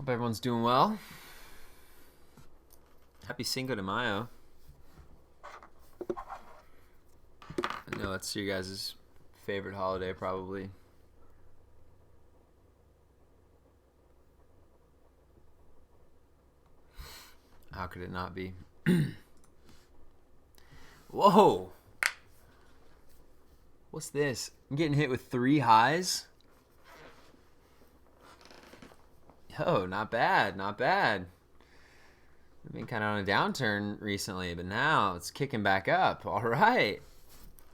Hope everyone's doing well. Happy Cinco de Mayo. I know it's your guys' favorite holiday, probably. How could it not be? Whoa! What's this? I'm getting hit with 3 highs. Yo, not bad, not bad. I've been kind of on a downturn recently, but now it's kicking back up. All right.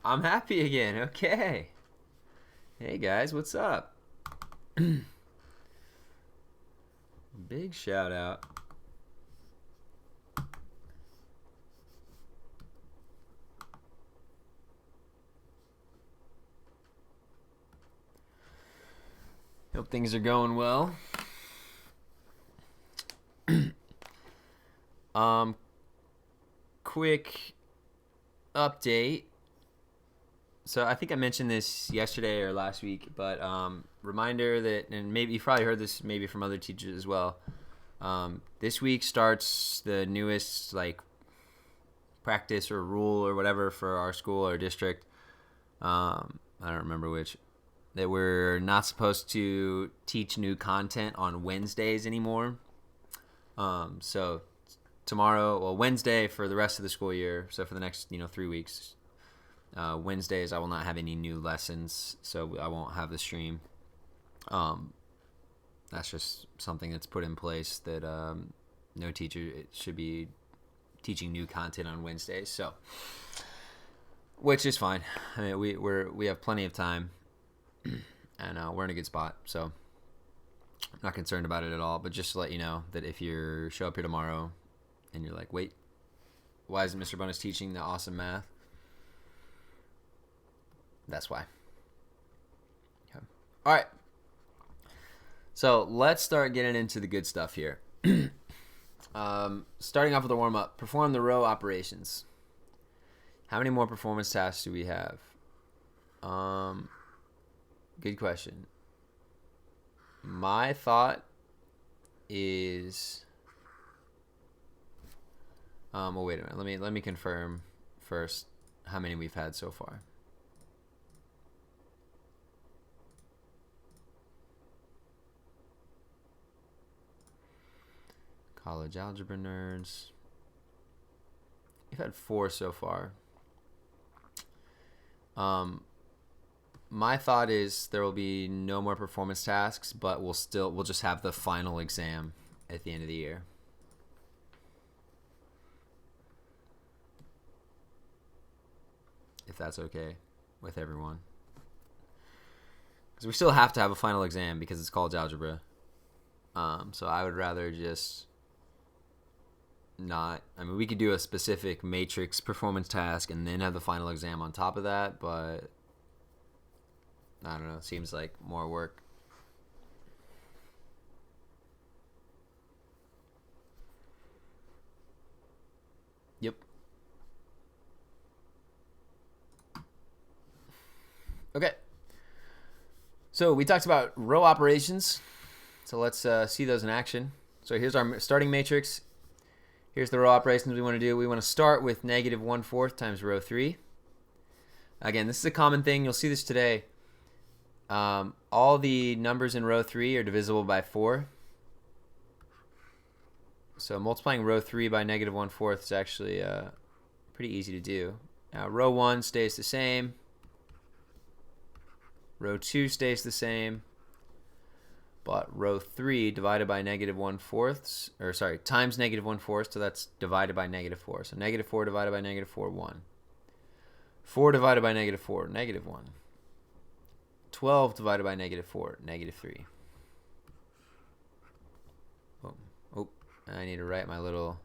I'm happy again. Okay. Hey, guys, what's up? Big shout out. Hope things are going well. Quick update. So I think I mentioned this yesterday or last week, but reminder that, and maybe you've probably heard this maybe from other teachers as well. This week starts the newest practice or rule or whatever for our school or district. I don't remember which. That we're not supposed to teach new content on Wednesdays anymore. So Wednesday for the rest of the school year. So for the next 3 weeks. Wednesdays I will not have any new lessons, so I won't have the stream. That's just something that's put in place that no teacher should be teaching new content on Wednesdays. So, which is fine. I mean, we have plenty of time, and we're in a good spot. So, I'm not concerned about it at all. But just to let you know that if you show up here tomorrow and you're like, wait, why isn't Mr. Bonus teaching the awesome math? That's why. Okay. All right. So let's start getting into the good stuff here. Starting off with the warm-up. Perform the row operations. How many more performance tasks do we have? Good question. My thought is... well, wait a minute. Let me confirm first how many we've had so far. College algebra nerds. We've had 4 so far. My thought is there will be no more performance tasks, but we'll just have the final exam at the end of the year. If that's okay with everyone. Because we still have to have a final exam because it's college algebra. So I would rather just not. I mean, we could do a specific matrix performance task and then have the final exam on top of that, but I don't know. It seems like more work. Yep. Okay. So we talked about row operations. So let's see those in action. So here's our starting matrix. Here's the row operations we want to do. We want to start with negative 1/4 times row 3. Again, this is a common thing. You'll see this today. All the numbers in row 3 are divisible by 4. So multiplying row 3 by negative 1/4 is actually pretty easy to do. Now row 1 stays the same. Row 2 stays the same. But row 3 divided by negative 1/4, or sorry, times negative 1/4, so that's divided by negative 4. So negative 4 divided by negative 4, 1. 4 divided by negative 4, negative 1. 12 divided by negative 4, negative 3. Oh, I need to write my little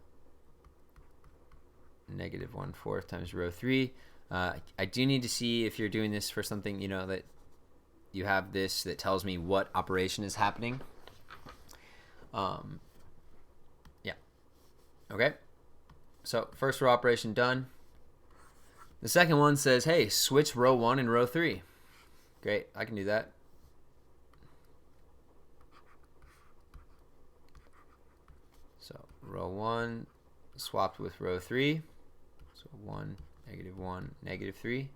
negative 1/4 times row 3. I do need to see if you're doing this for something, that you have this that tells me what operation is happening. Yeah. Okay. So first row operation done. The second one says, hey, switch row 1 and row 3. Great. I can do that. row 1 swapped with row 3. So 1, negative 1, negative 3.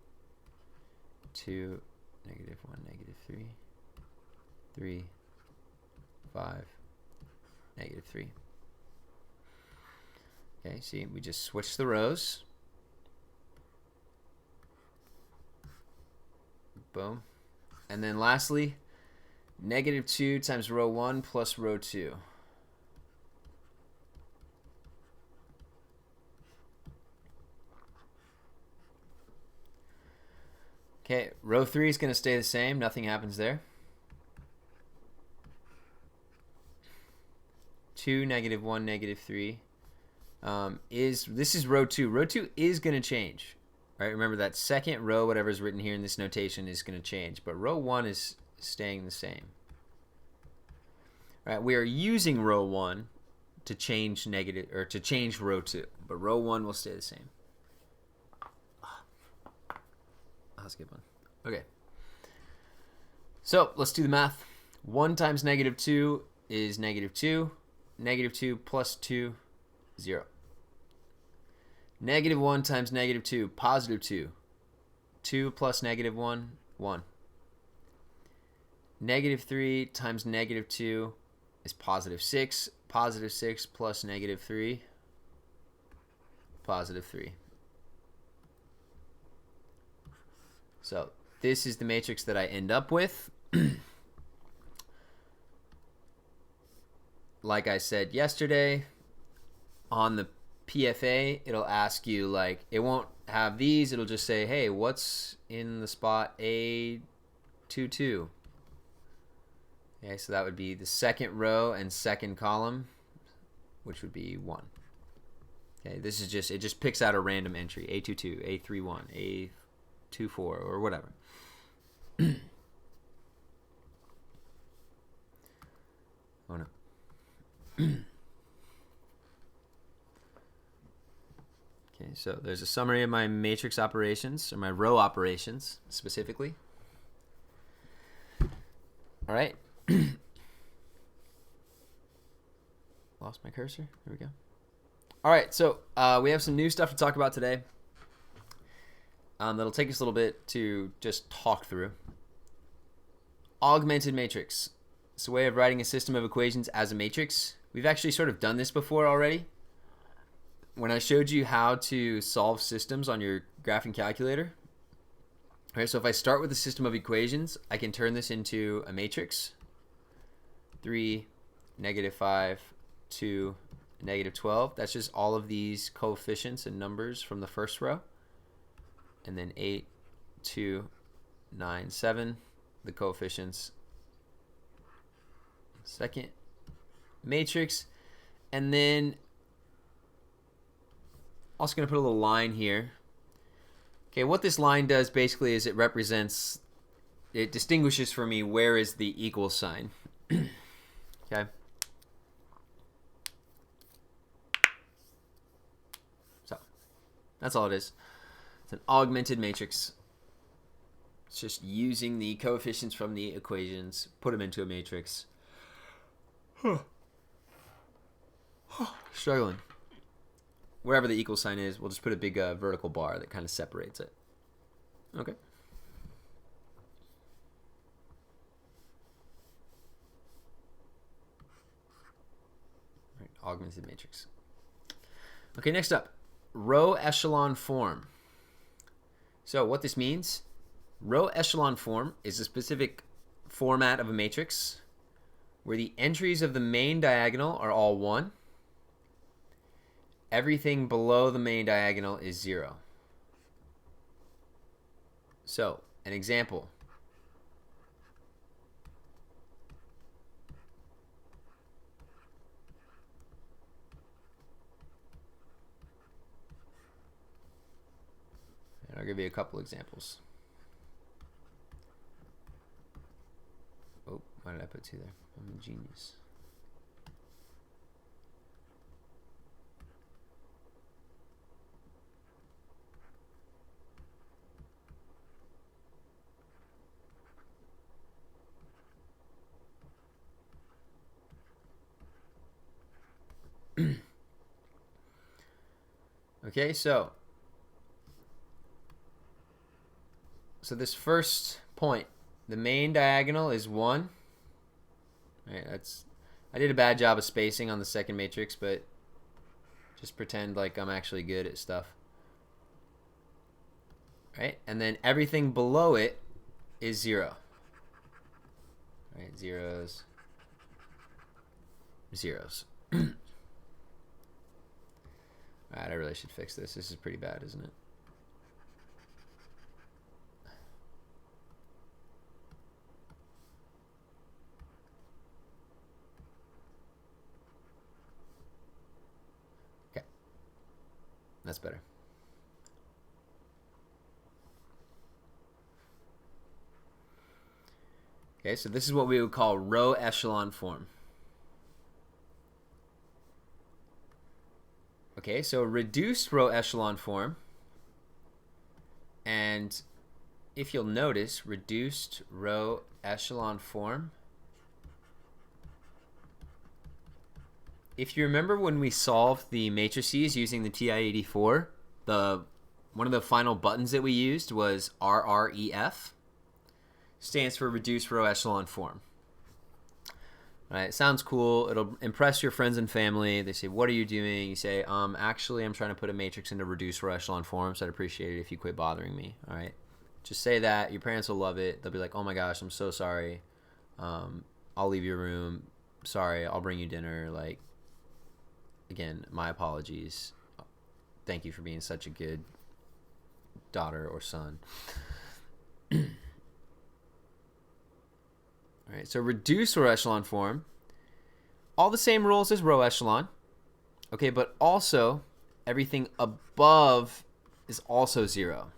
2, negative 1, negative 3. 3, 5, negative 3. Okay, see, we just switched the rows. Boom. And then lastly, negative 2 times row 1 plus row 2. Okay, row 3 is going to stay the same. Nothing happens there. 2, negative 1, negative 3. This is row 2. Row 2 is going to change. All right, remember that second row, whatever is written here in this notation, is going to change. But row 1 is staying the same. All right, we are using row 1 to change negative, or to change row 2. But row 1 will stay the same. That's a good one. Okay. So let's do the math. 1 times negative 2 is negative 2. Negative 2 plus 2, 0. Negative 1 times negative 2, positive 2. 2 plus negative 1, 1. Negative 3 times negative 2 is positive 6. Positive 6 plus negative 3, positive 3. So this is the matrix that I end up with. Like I said yesterday, on the PFA, it'll ask you, like, it won't have these. It'll just say, hey, what's in the spot A22? Okay, so that would be the second row and second column, which would be 1. Okay, this is just, it just picks out a random entry, A22, A31, A24, or whatever. Oh no. Okay, so there's a summary of my matrix operations, or my row operations specifically. All right. Lost my cursor. There we go. All right, so we have some new stuff to talk about today. That'll take us a little bit to just talk through. Augmented matrix. It's a way of writing a system of equations as a matrix. We've actually sort of done this before already. When I showed you how to solve systems on your graphing calculator. All right, so if I start with a system of equations, I can turn this into a matrix. 3, negative 5, 2, negative 12. That's just all of these coefficients and numbers from the first row. And then 8, 2, 9, 7, the coefficients. Second matrix. And then also going to put a little line here. Okay, what this line does basically is it represents, it distinguishes for me where is the equal sign. Okay. So that's all it is. It's an augmented matrix. It's just using the coefficients from the equations, put them into a matrix. Struggling. Wherever the equal sign is, we'll just put a big vertical bar that kind of separates it. Okay. Right, augmented matrix. Okay, next up, row echelon form. So what this means, row echelon form is a specific format of a matrix where the entries of the main diagonal are all 1. Everything below the main diagonal is 0. So, an example. And I'll give you a couple examples. Oh, why did I put 2 there? I'm a genius. Okay, so this first point, the main diagonal is 1. All right, I did a bad job of spacing on the second matrix, but just pretend like I'm actually good at stuff. All right, and then everything below it is 0. All right, zeros, zeros. All right, I really should fix this. This is pretty bad, isn't it? Okay, that's better. Okay, so this is what we would call row echelon form. Okay, so reduced row echelon form, and if you'll notice, reduced row echelon form, if you remember when we solved the matrices using the TI-84, one of the final buttons that we used was RREF, stands for reduced row echelon form. All right, it sounds cool. It'll impress your friends and family. They say, what are you doing? You say, actually, I'm trying to put a matrix into reduced row echelon form, so I'd appreciate it if you quit bothering me. All right, just say that. Your parents will love it. They'll be like, oh my gosh, I'm so sorry. I'll leave your room. Sorry, I'll bring you dinner. Like, again, my apologies. Thank you for being such a good daughter or son. All right, so reduce row echelon form, all the same rules as row echelon, okay, but also everything above is also 0.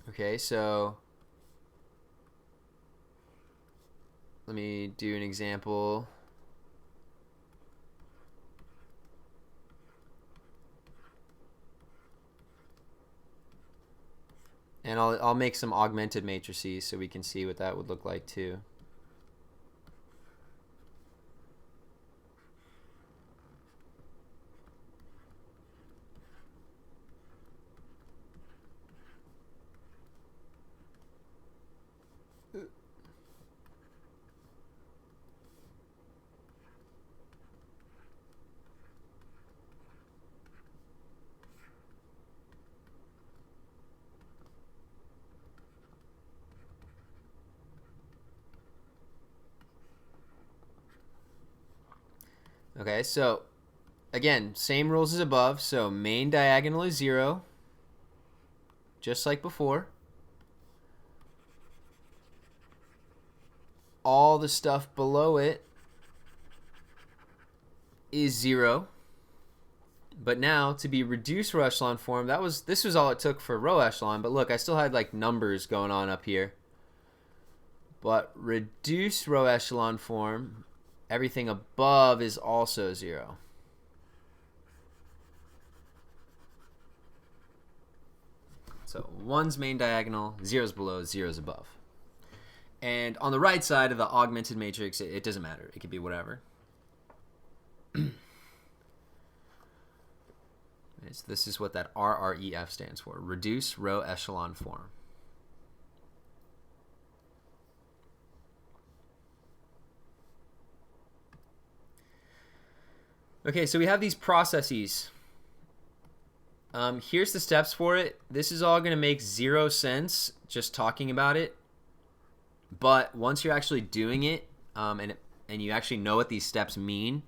Okay, so let me do an example. And I'll make some augmented matrices so we can see what that would look like too. Okay, so again, same rules as above. So main diagonal is 0, just like before. All the stuff below it is 0. But now to be reduced row echelon form, this was all it took for row echelon. But look, I still had like numbers going on up here. But reduced row echelon form, everything above is also 0. So 1's main diagonal, 0's below, 0's above. And on the right side of the augmented matrix, it doesn't matter. It could be whatever. So this is what that RREF stands for, reduce row echelon form. Okay, so we have these processes. Here's the steps for it. This is all going to make 0 sense just talking about it. But once you're actually doing it, and you actually know what these steps mean,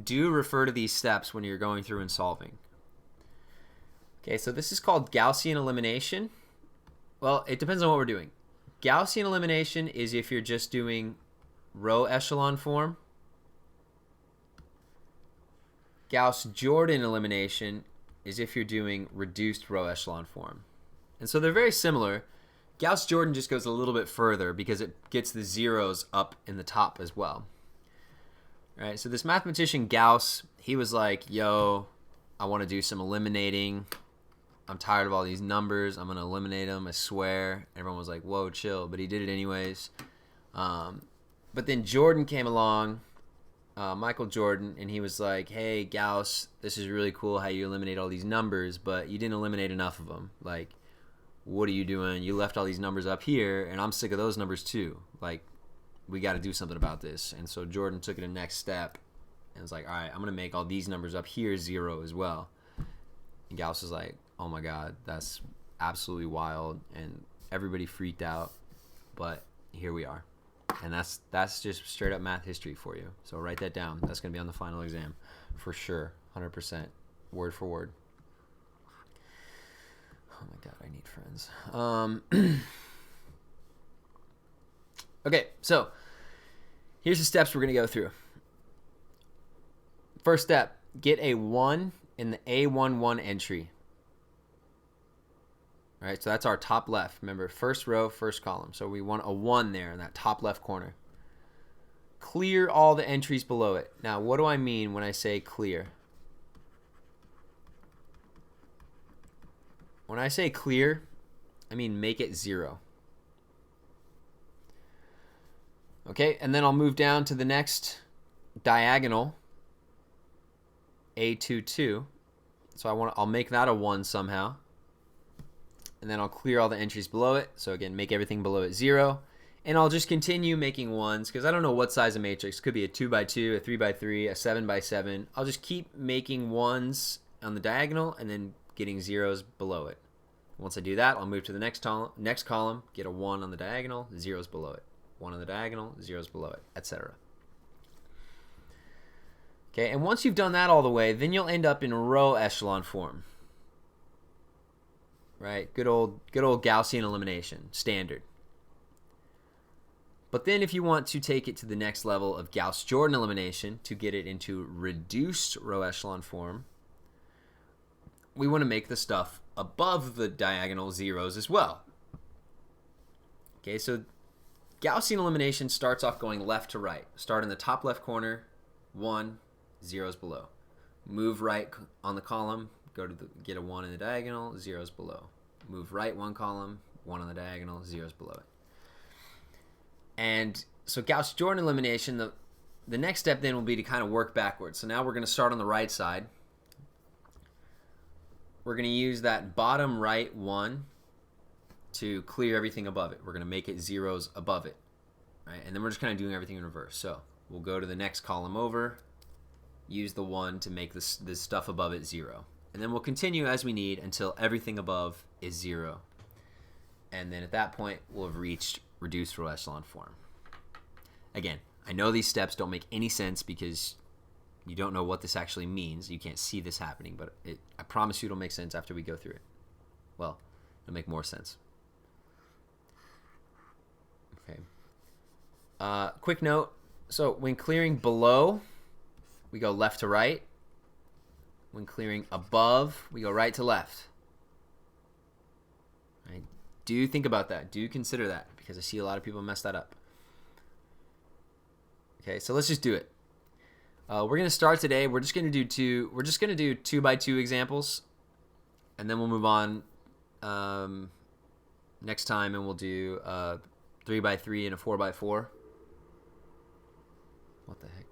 do refer to these steps when you're going through and solving. Okay, so this is called Gaussian elimination. Well, it depends on what we're doing. Gaussian elimination is if you're just doing row echelon form. Gauss-Jordan elimination is if you're doing reduced row echelon form. And so they're very similar. Gauss-Jordan just goes a little bit further because it gets the zeros up in the top as well. All right, so this mathematician Gauss, he was like, yo, I want to do some eliminating. I'm tired of all these numbers. I'm going to eliminate them, I swear. Everyone was like, whoa, chill. But he did it anyways. But then Jordan came along, Michael Jordan, and he was like, hey, Gauss, this is really cool how you eliminate all these numbers, but you didn't eliminate enough of them. Like, what are you doing? You left all these numbers up here, and I'm sick of those numbers too. Like, we got to do something about this. And so Jordan took it a next step and was like, all right, I'm going to make all these numbers up here 0 as well. And Gauss was like, oh my God, that's absolutely wild. And everybody freaked out. But here we are. And that's just straight up math history for you. So write that down. That's going to be on the final exam for sure. 100%. Word for word. Oh my God, I need friends. Okay, so here's the steps we're going to go through. First step, get a 1 in the A11 entry. All right, so that's our top left. Remember, first row, first column. So we want a 1 there in that top left corner. Clear all the entries below it. Now, what do I mean when I say clear? When I say clear, I mean make it 0. Okay, and then I'll move down to the next diagonal, A22. So I'll make that a 1 somehow. And then I'll clear all the entries below it. So again, make everything below it 0. And I'll just continue making 1s because I don't know what size of matrix. It could be a 2x2, a 3x3, a 7x7. I'll just keep making 1s on the diagonal and then getting 0s below it. Once I do that, I'll move to the next column, get a 1 on the diagonal, 0s below it. 1 on the diagonal, 0s below it, etc. Okay, and once you've done that all the way, then you'll end up in row echelon form. Right? Good old Gaussian elimination, standard. But then if you want to take it to the next level of Gauss-Jordan elimination to get it into reduced row echelon form, we want to make the stuff above the diagonal 0s as well. Okay, so Gaussian elimination starts off going left to right. Start in the top left corner, 1, 0s below. Move right on the column, get a 1 in the diagonal, 0s below. Move right 1 column, 1 on the diagonal, 0s below it. And so Gauss-Jordan elimination, the next step then will be to kind of work backwards. So now we're going to start on the right side. We're going to use that bottom right 1 to clear everything above it. We're going to make it 0s above it. Right? And then we're just kind of doing everything in reverse. So we'll go to the next column over, use the 1 to make this stuff above it 0. And then we'll continue as we need until everything above is 0. And then at that point, we'll have reached reduced row echelon form. Again, I know these steps don't make any sense because you don't know what this actually means. You can't see this happening, but I promise you it'll make sense after we go through it. Well, it'll make more sense. Okay. Quick note. So when clearing below, we go left to right. When clearing above, we go right to left. Right? Do think about that. Do consider that because I see a lot of people mess that up. Okay, so let's just do it. We're going to start today. We're just going to do 2x2 examples, and then we'll move on next time, and we'll do 3x3 and a 4x4. What the heck?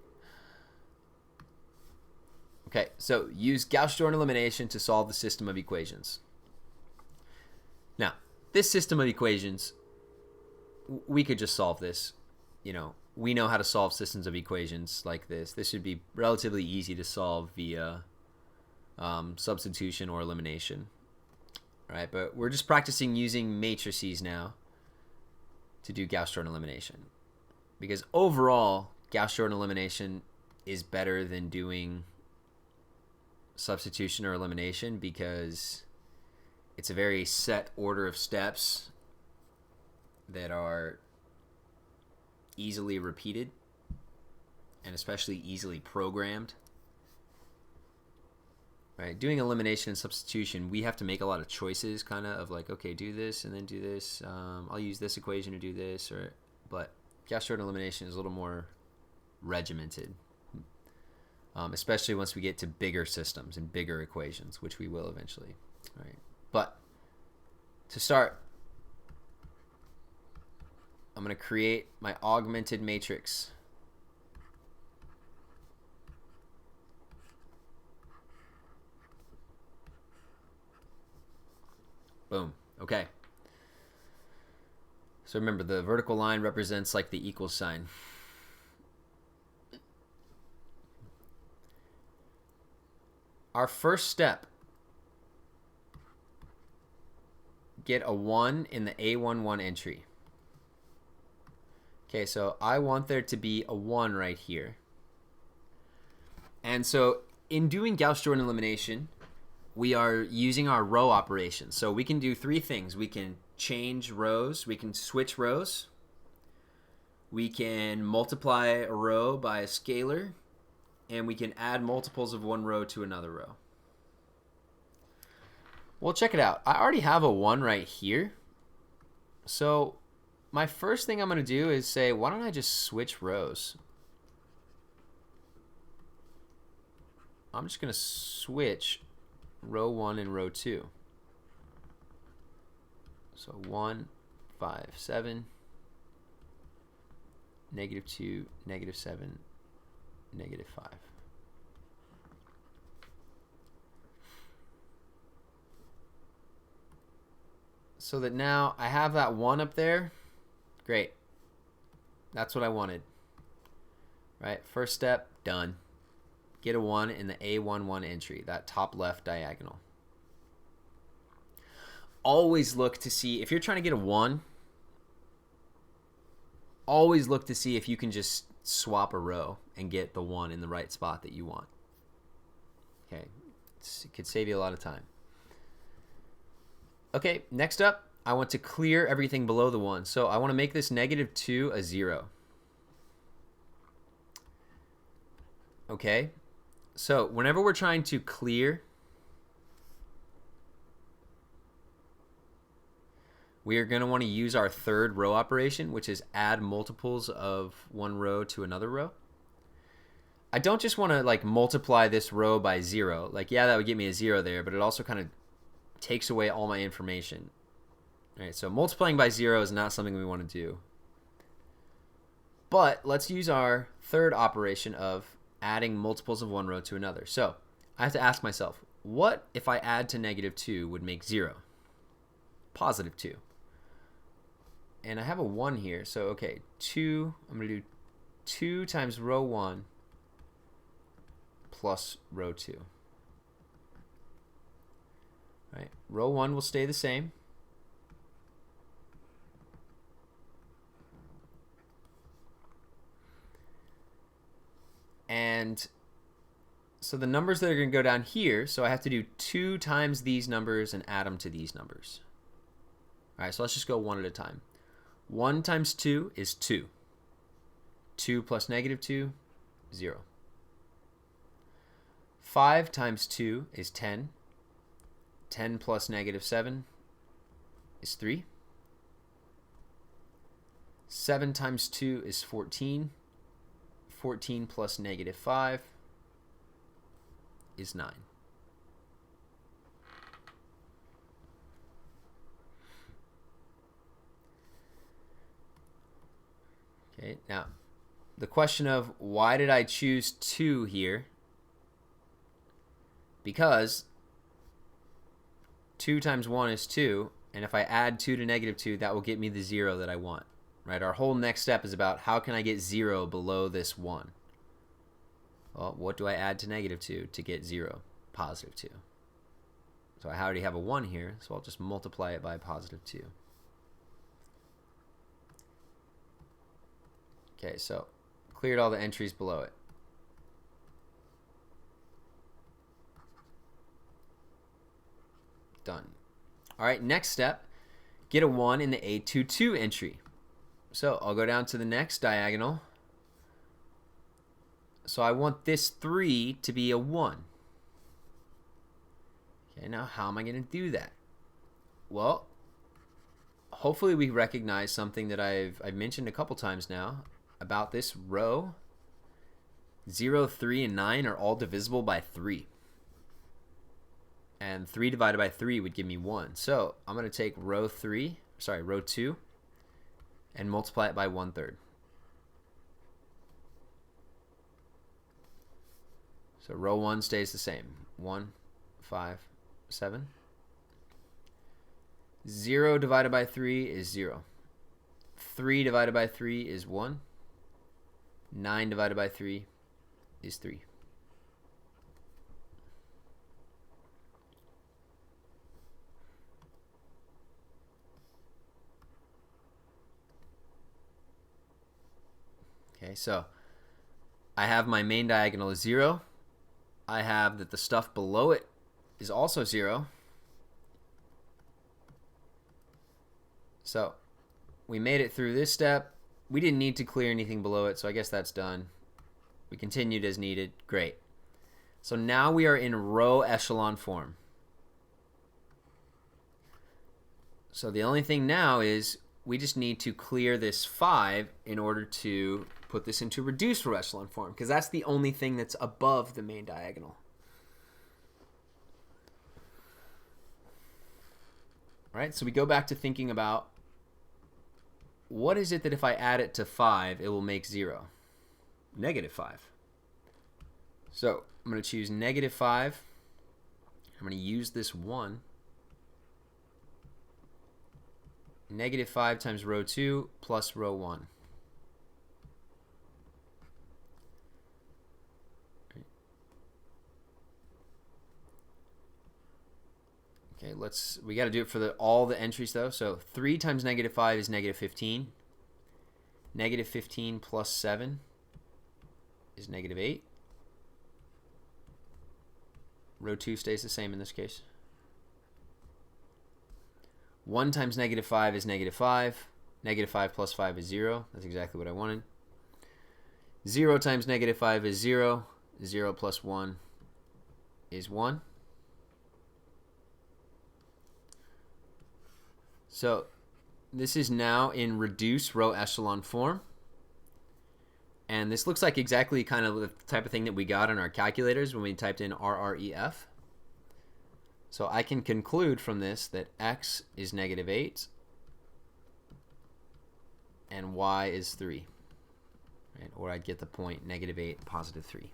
Okay, so use Gauss-Jordan elimination to solve the system of equations. Now, this system of equations, we could just solve this. You know, we know how to solve systems of equations like this. This should be relatively easy to solve via substitution or elimination. All right, but we're just practicing using matrices now to do Gauss-Jordan elimination. Because overall, Gauss-Jordan elimination is better than doing substitution or elimination because it's a very set order of steps that are easily repeated and especially easily programmed. Right? Doing elimination and substitution, we have to make a lot of choices kind of like, okay, do this and then do this. I'll use this equation to do this. But Gauss-Jordan elimination is a little more regimented. Especially once we get to bigger systems and bigger equations, which we will eventually. All right. But to start, I'm going to create my augmented matrix. Boom. Okay. So remember, the vertical line represents like the equal sign. Our first step, get a 1 in the A11 entry. Okay, so I want there to be a 1 right here. And so in doing Gauss-Jordan elimination, we are using our row operation. So we can do 3 things. We can change rows, we can switch rows, we can multiply a row by a scalar, and we can add multiples of one row to another row. Well, check it out. I already have a 1 right here. So my first thing I'm going to do is say, why don't I just switch rows? I'm just going to switch row 1 and row 2. So 1, 5, 7, -2, -7, -5. So that now I have that 1 up there. Great. That's what I wanted. Right? First step, done. Get a 1 in the A11 entry, that top left diagonal. Always look to see, if you're trying to get a 1, always look to see if you can just swap a row and get the 1 in the right spot that you want. Okay, it could save you a lot of time. Okay, next up, I want to clear everything below the 1. So I want to make this -2 a 0. Okay, so whenever we're trying to clear, we are going to want to use our third row operation, which is add multiples of one row to another row. I don't just want to like multiply this row by 0. Like, yeah, that would get me a 0 there, but it also kind of takes away all my information. All right, so multiplying by 0 is not something we want to do. But let's use our third operation of adding multiples of one row to another. So I have to ask myself, what if I add to -2 would make 0? +2. And I have a 1 here, so okay, 2, I'm going to do 2 times row 1 plus row 2. All right, row 1 will stay the same. And so the numbers that are going to go down here, so I have to do 2 times these numbers and add them to these numbers. All right, so let's just go one at a time. 1 times 2 is 2. 2 plus -2, 0. 5 times 2 is 10. 10 plus -7 is 3. 7 times 2 is 14. 14 plus -5 is 9. Okay, now the question of why did I choose 2 here? Because 2 times 1 is 2, and if I add 2 to -2, that will get me the 0 that I want. Right? Our whole next step is about how can I get 0 below this 1? Well, what do I add to -2 to get 0? +2. So I already have a 1 here, so I'll just multiply it by +2. Okay, so cleared all the entries below it. Done. All right, next step, get a 1 in the A22 entry. So I'll go down to the next diagonal. So I want this 3 to be a 1. Okay, now how am I going to do that? Well, hopefully we recognize something that I've mentioned a couple times now about this row. 0, 3, and 9 are all divisible by 3. And 3 divided by 3 would give me 1. So I'm going to take row 2, and multiply it by 1/3. So row 1 stays the same. 1, 5, 7. 0 divided by 3 is 0. 3 divided by 3 is 1. 9 divided by 3 is 3. Okay, so I have my main diagonal is 0. I have that the stuff below it is also 0. So we made it through this step. We didn't need to clear anything below it, so I guess that's done. We continued as needed. Great. So now we are in row echelon form. So the only thing now is we just need to clear this 5 in order to put this into reduced row echelon form, because that's the only thing that's above the main diagonal. All right, so we go back to thinking about what is it that if I add it to 5, it will make 0? -5. So I'm going to choose -5. I'm going to use this 1. -5 times row 2 plus row 1. Okay, we got to do it for all the entries though. So 3 times -5 is -15. -15 plus 7 is -8. Row 2 stays the same in this case. 1 times -5 is -5. -5 plus 5 is 0. That's exactly what I wanted. 0 times -5 is 0. 0 plus 1 is 1. So this is now in reduced row echelon form. And this looks like exactly kind of the type of thing that we got on our calculators when we typed in RREF. So I can conclude from this that x is -8 and y is 3. Right? Or I'd get the point, -8, +3.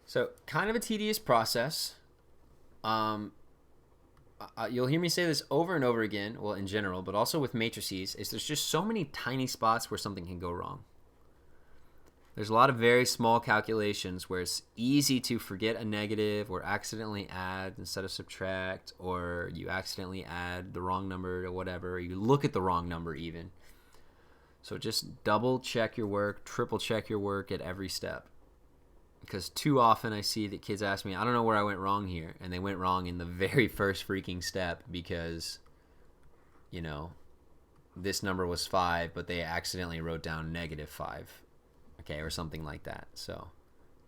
So kind of a tedious process. You'll hear me say this over and over again, well, in general, but also with matrices, is there's just so many tiny spots where something can go wrong. There's a lot of very small calculations where it's easy to forget a negative or accidentally add instead of subtract, or you accidentally add the wrong number or whatever, or you look at the wrong number even. So just double check your work, triple check your work at every step. Because too often I see that kids ask me, I don't know where I went wrong here. And they went wrong in the very first freaking step because, you know, this number was 5, but they accidentally wrote down -5. Okay, or something like that. So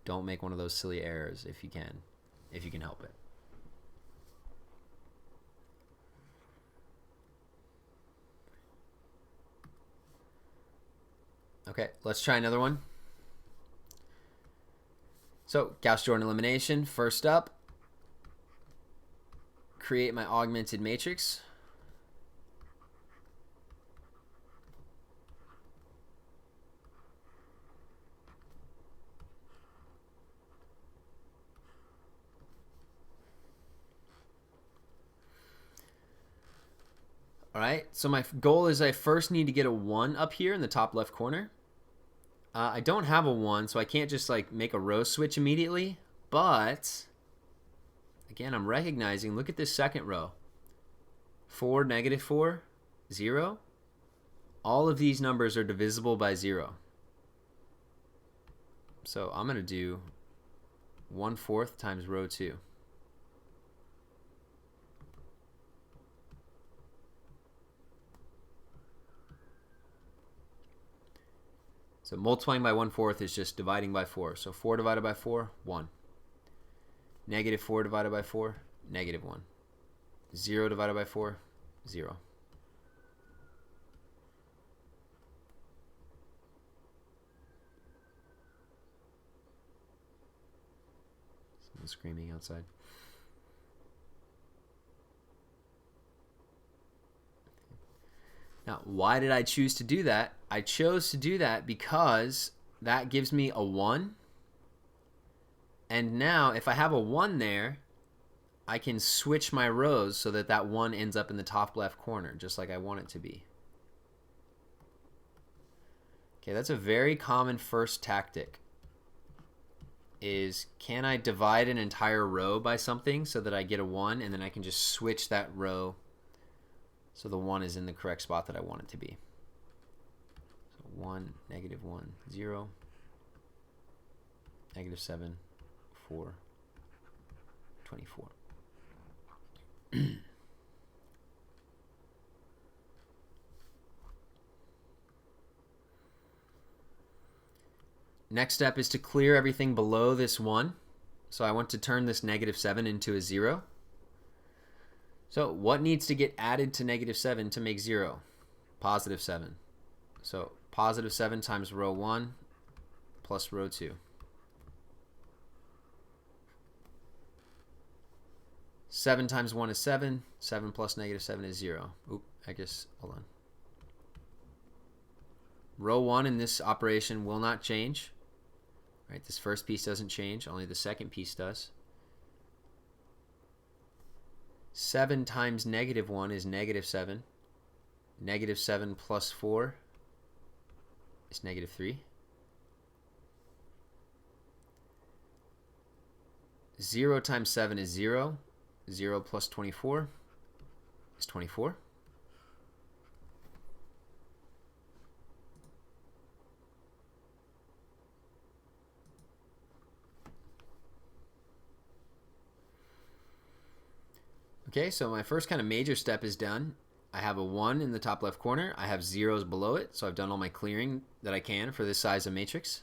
don't make one of those silly errors if you can help it. Okay, let's try another one. So Gauss-Jordan elimination, first up, create my augmented matrix. All right, so my goal is I first need to get a 1 up here in the top left corner. I don't have a 1, so I can't just like make a row switch immediately, but again, I'm recognizing, look at this second row. 4, -4, 0. All of these numbers are divisible by 0. So I'm going to do 1/4 times row 2. So multiplying by 1/4 is just dividing by 4. So 4 divided by 4, 1. -4 divided by 4, -1. 0 divided by 4, 0. Someone's screaming outside. Now, why did I choose to do that? I chose to do that because that gives me a 1. And now, if I have a 1 there, I can switch my rows so that that 1 ends up in the top left corner, just like I want it to be. Okay, that's a very common first tactic. Is can I divide an entire row by something so that I get a 1, and then I can just switch that row so the 1 is in the correct spot that I want it to be. So 1, -1, 0, -7, 4, 24. Next step is to clear everything below this 1. So I want to turn this -7 into a 0. So what needs to get added to -7 to make 0? +7. So +7 times row 1 plus row 2. 7 times 1 is 7. 7 plus -7 is 0. Oop, I guess, hold on. Row 1 in this operation will not change. Right, this first piece doesn't change, only the second piece does. 7 times -1 is -7. -7 plus 4 is -3. 0 times 7 is 0. 0 plus 24 is 24. Okay, so my first kind of major step is done. I have a 1 in the top left corner. I have zeros below it, so I've done all my clearing that I can for this size of matrix.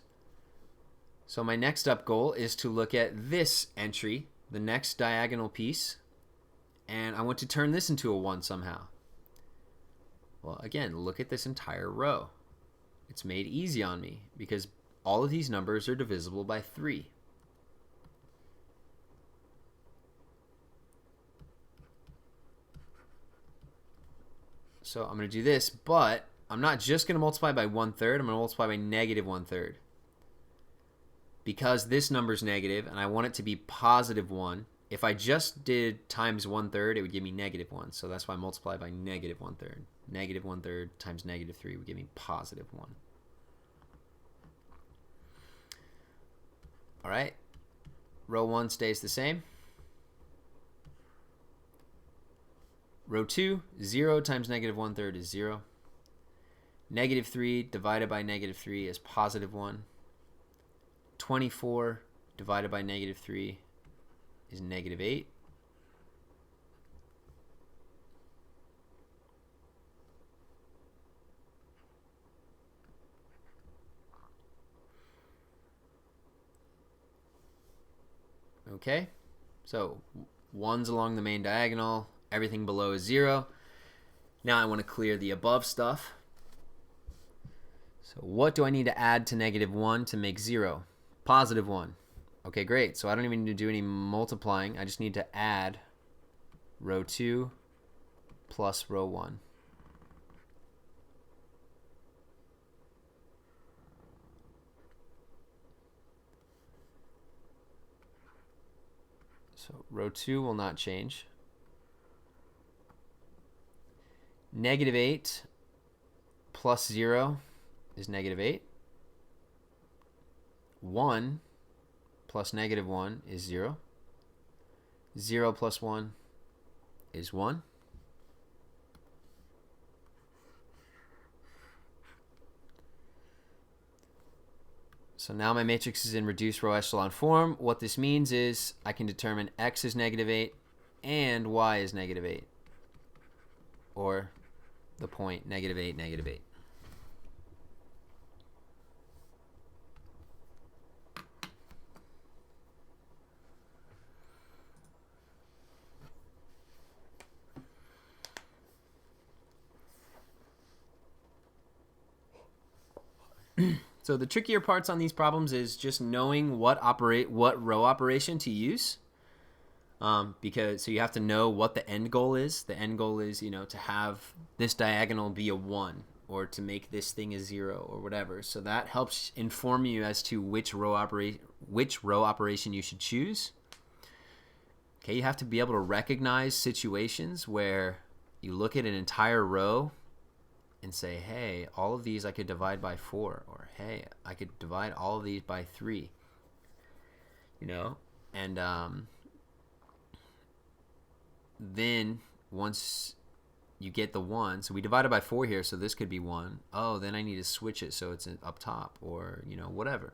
So my next up goal is to look at this entry, the next diagonal piece, and I want to turn this into a 1 somehow. Well, again, look at this entire row. It's made easy on me because all of these numbers are divisible by 3. So I'm going to do this, but I'm not just going to multiply by 1/3. I'm going to multiply by -1/3. Because this number is negative and I want it to be +1, if I just did times 1/3, it would give me -1. So that's why I multiply by -1/3. -1/3 times -3 would give me +1. All right. Row 1 stays the same. Row 2, 0 times -1/3 is 0. -3 divided by -3 is +1. 24 divided by -3 is -8. Okay, so 1's along the main diagonal. Everything below is 0. Now I want to clear the above stuff. So what do I need to add to -1 to make 0? +1. Okay, great. So I don't even need to do any multiplying. I just need to add row 2 plus row 1. So row 2 will not change. -8 plus 0 is -8. 1 plus -1 is 0. 0 plus 1 is 1. So now my matrix is in reduced row echelon form. What this means is I can determine x is -8 and y is -8. Or the point -8, -8. So the trickier parts on these problems is just knowing what row operation to use. Because so you have to know what the end goal is. The end goal is, you know, to have this diagonal be a 1 or to make this thing a 0 or whatever. So that helps inform you as to which row operation you should choose. Okay, you have to be able to recognize situations where you look at an entire row and say, hey, all of these I could divide by 4, or hey, I could divide all of these by 3. You know, and then once you get the 1, so we divided by 4 here, so this could be 1. Oh, then I need to switch it so it's up top, or, you know, whatever.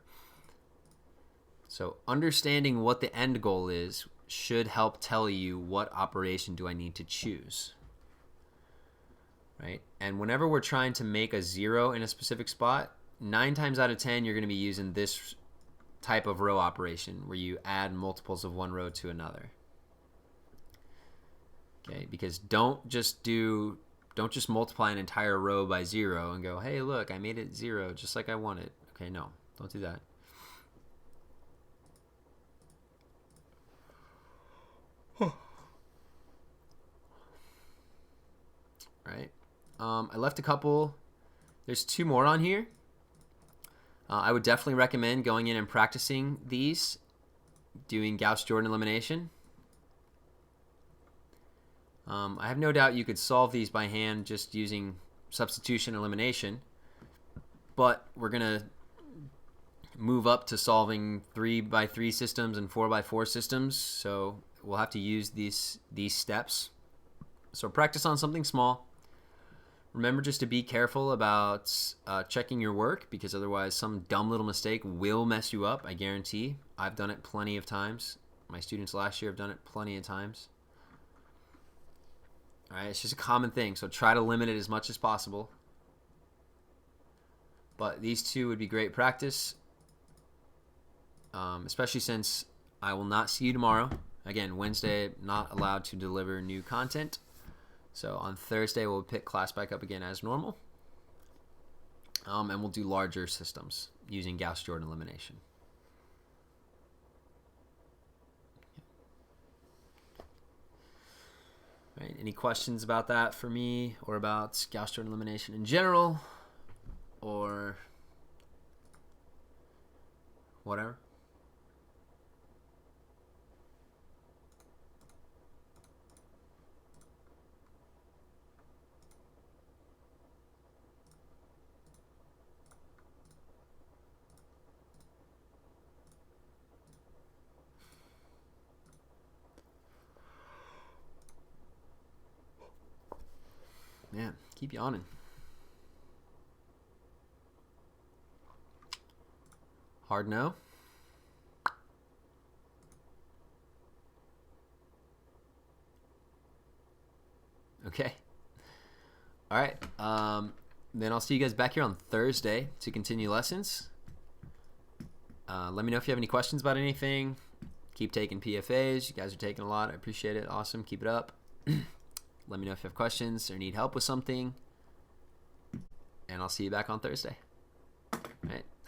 So understanding what the end goal is should help tell you what operation do I need to choose. Right? And whenever we're trying to make a 0 in a specific spot, 9 times out of 10 you're going to be using this type of row operation where you add multiples of one row to another. Okay, because don't just multiply an entire row by 0 and go, hey, look, I made it 0 just like I wanted. Okay, no, don't do that. Right. I left a couple. There's 2 more on here. I would definitely recommend going in and practicing these, doing Gauss-Jordan elimination. I have no doubt you could solve these by hand just using substitution elimination, but we're going to move up to solving 3x3 systems and 4x4 systems, so we'll have to use these steps. So practice on something small. Remember just to be careful about checking your work, because otherwise some dumb little mistake will mess you up, I guarantee. I've done it plenty of times. My students last year have done it plenty of times. All right, it's just a common thing, so try to limit it as much as possible. But these 2 would be great practice, especially since I will not see you tomorrow. Again, Wednesday, not allowed to deliver new content. So on Thursday, we'll pick class back up again as normal. And we'll do larger systems using Gauss-Jordan elimination. Right, any questions about that for me, or about Gauss-Jordan elimination in general, or whatever? Man, keep yawning. Hard no? Okay. All right. Then I'll see you guys back here on Thursday to continue lessons. Let me know if you have any questions about anything. Keep taking PFAs. You guys are taking a lot. I appreciate it. Awesome. Keep it up. Let me know if you have questions or need help with something. And I'll see you back on Thursday.